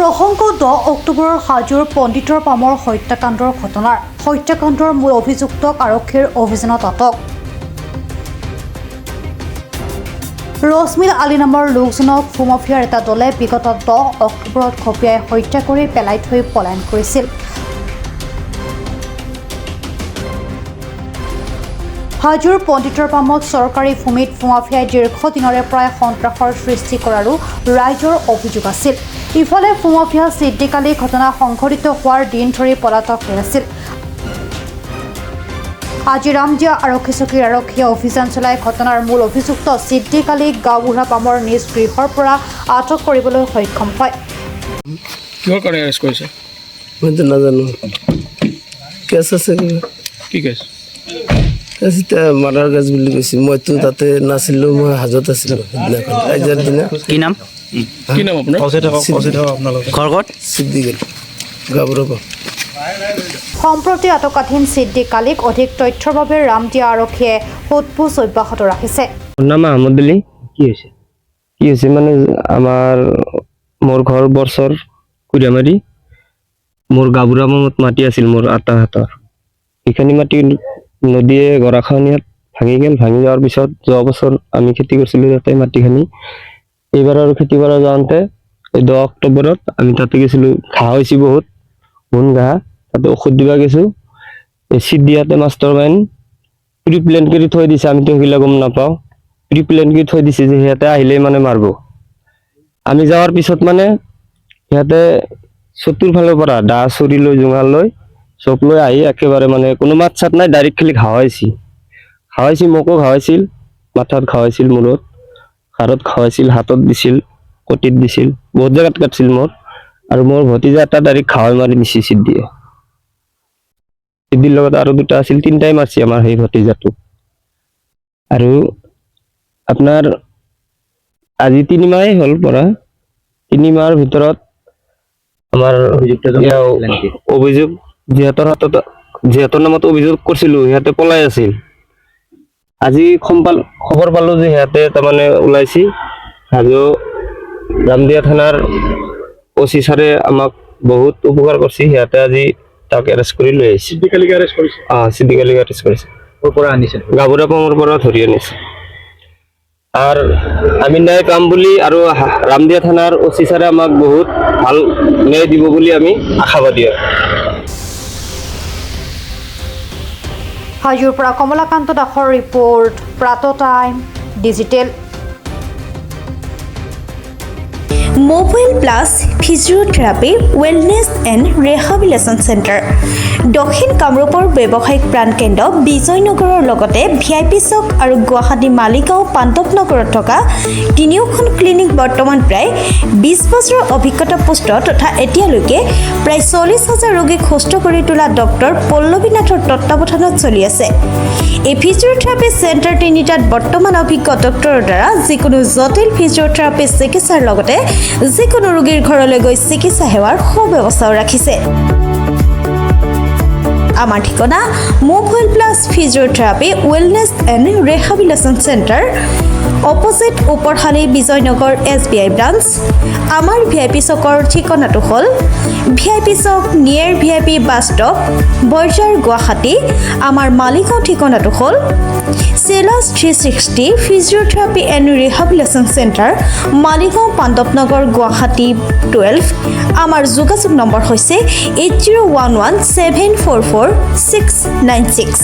প্ৰসংগ 10 অক্টোবৰৰ হাজোৰ পণ্ডিতৰ পামৰ হত্যাকাণ্ডৰ মূল অভিযুক্তক আৰক্ষীৰ অভিযানত আটক। ৰছমিল আলী নামৰ লোকজনক ভূমাফিয়াৰ এটা দলে বিগত 10 অক্টোবৰত খপিয়াই হত্যা কৰি পেলাই থৈ পলায়ন কৰিছিল। হাজোৰ পণ্ডিতৰ পামত চৰকাৰী ভূমিত ভূমাফিয়াই দীৰ্ঘদিনৰে প্ৰায় সন্ত্ৰাসৰ সৃষ্টি কৰাৰো ৰাইজৰ অভিযোগ আছিল। ইফালে ভূমাফিয়া ছিদ্দিক আলী ঘটনা সংঘটিত হোৱাৰ দিন ধৰি পলাতক হৈ আছিল। আজি ৰামদিয়া আৰক্ষী চকীৰ আৰক্ষীয়ে অভিযান চলাই ঘটনাৰ মূল অভিযুক্ত ছিদ্দিক আলীক গাঁওবুঢ়া পামৰ নিজ গৃহৰ পৰা আটক কৰিবলৈ সক্ষম হয়। কিহৰ কাৰণে এৰেষ্ট কৰিছে? মইতো নাজানো। কেছ আছে কি কেছ? এতিয়া মাৰ্ডাৰ কেছ বুলি কৈছে। মইতো তাতে নাছিলোঁ, মই হাজত আছিলোঁ সেইদিনাখন কাজিয়াৰ দিনা। কি নাম? কি নাম আপোনাৰ? ঘৰ ক'ত? ছিদ্দিক আলী, গাঁওবুঢ়া। সম্প্ৰতি আটকাধীন ছিদ্দিক আলীক অধিক তথ্যৰ বাবে ৰামদিয়া আৰক্ষীয়ে সোধপোছ অব্যাহত ৰাখিছে। নাম আহমদ আলী। কি হৈছে মানে মোৰ ঘৰ বৰ্ষৰ কুৰিয়ামাৰী, মোৰ গাঁওবুঢ়া পামত মাটি আছিল মোৰ আটা হাতৰ। সেইখিনি মাটি নদীয়ে গৰাখহনীয়াত ভাঙি গ'ল। ভাঙি যোৱাৰ পিছত যোৱা বছৰ আমি খেতি কৰিছিলোঁ তাতে মাটিখিনি। এইবাৰ আৰু খেতি কৰা যাওঁতে 10 অক্টোবৰত আমি তাতে গৈছিলোঁ। ঘাঁহ হৈছে বহুত, বন ঘাঁহ, তাতে ঔষধ দিবা গৈছোঁ। এচিড দিয়াতে মাষ্টৰ মাইন প্ৰি প্লেন কৰি থৈ দিছে। আমিতো সেইবিলাক গম নাপাওঁ। প্ৰি প্লেন কৰি থৈ দিছে যে সিহঁতে আহিলেই মানে মাৰিব। আমি যাৱাৰ পিছত মানে সিহঁতে চতুৰ ফালৰ পৰা দা চুৰি লৈ জোঙাল লৈ চব লৈ আহি একেবাৰে মানে কোনো মাত চাত নাই, ডাইৰেক্ট খালি ঘাৱাইছি। মোকো ঘাৱাইছিল, মাথাত ঘাৱাইছিল, মূৰত ঘাৰত ঘাৱাইছিল, হাতত দিছিল, কটিত দিছিল, বহুত জেগাত কাটছিল মোৰ। আৰু মোৰ ভতিজা এটা ডাইৰেক্ট ঘাৱাই মাৰি দিছে ছিদ্দিয়ে। ছিদ্দিৰ লগত আৰু দুটা আছিল, তিনিটাই মাৰছি আমাৰ সেই ভতিজাটো। আৰু আপোনাৰ আজি 3 মাহেই হ'ল পৰা। 3 মাহৰ ভিতৰত আমাৰ অভিযোগ যিহেতৰ নামত অভিযোগ কৰিছিলো সিহঁতে পলাই আছিল। আজি খবৰ পালো যে সিহঁতে তাৰমানে ওলাইছি। হাজো ৰামদিয়া থানাৰ OC ছাৰে আমাক বহুত উপকাৰ কৰিছে। সিহঁতে আজি তাক এৰেষ্ট কৰি লৈ আহিছে। ছিদ্দিক আলীক এৰেষ্ট কৰিছে। ক'ৰ পৰা আনিছে? গাঁওবুঢ়া পামৰ পৰা ধৰি আনিছে। আৰু আমি ন্যায় পাম বুলি আৰু ৰামদিয়া থানাৰ OC ছাৰে আমাক বহুত ভাল ন্যায় দিব বুলি আমি আশাবাদী। হাজোৰ পৰা কমলাকান্ত দাসৰ ৰিপৰ্ট, প্ৰাত time digital. Mobile Plus Physiotherapy Wellness and rehabilitation Centre, দক্ষিণ কামৰূপৰ ব্যৱসায়িক প্ৰাণকেন্দ্ৰ বিজয়নগৰৰ লগতে VIP চক আৰু গুৱাহাটী মালিগাঁও পাণ্ডৱনগৰত থকা 3খন ক্লিনিক বৰ্তমান প্ৰায় 20 বছৰৰ অভিজ্ঞতা পুষ্ট তথা এতিয়ালৈকে প্ৰায় 40,000 ৰোগীক সুস্থ কৰি তোলা ডক্টৰ পল্লৱী নাথৰ তত্বাৱধানত চলি আছে। এই ফিজিঅ'থেৰাপি চেণ্টাৰ 3টাত বৰ্তমান অভিজ্ঞ ডক্টৰৰ দ্বাৰা যিকোনো জটিল ফিজিঅ'থেৰাপি চিকিৎসাৰ লগতে যিকোনো ৰোগীৰ ঘৰলৈ গৈ চিকিৎসা সেৱাৰ সুব্যৱস্থাও ৰাখিছে। আমাৰ ঠিকনা Mobile Plus Physiotherapy Wellness and rehabilitation Centre, opposite Uparhali Bijoynagar SBI branch. আমাৰ VIP চকৰ ঠিকনাটো হ'ল VIP Chowk near VIP bus stop, Borjhar, Guwahati. আমাৰ মালিগাঁও ঠিকনাটো হ'ল চেলাছ 360 physiotherapy and rehabilitation centre, Maligaon Pandavnagar, Guwahati 12। আমাৰ যোগাযোগ নম্বৰ হৈছে 8011744696।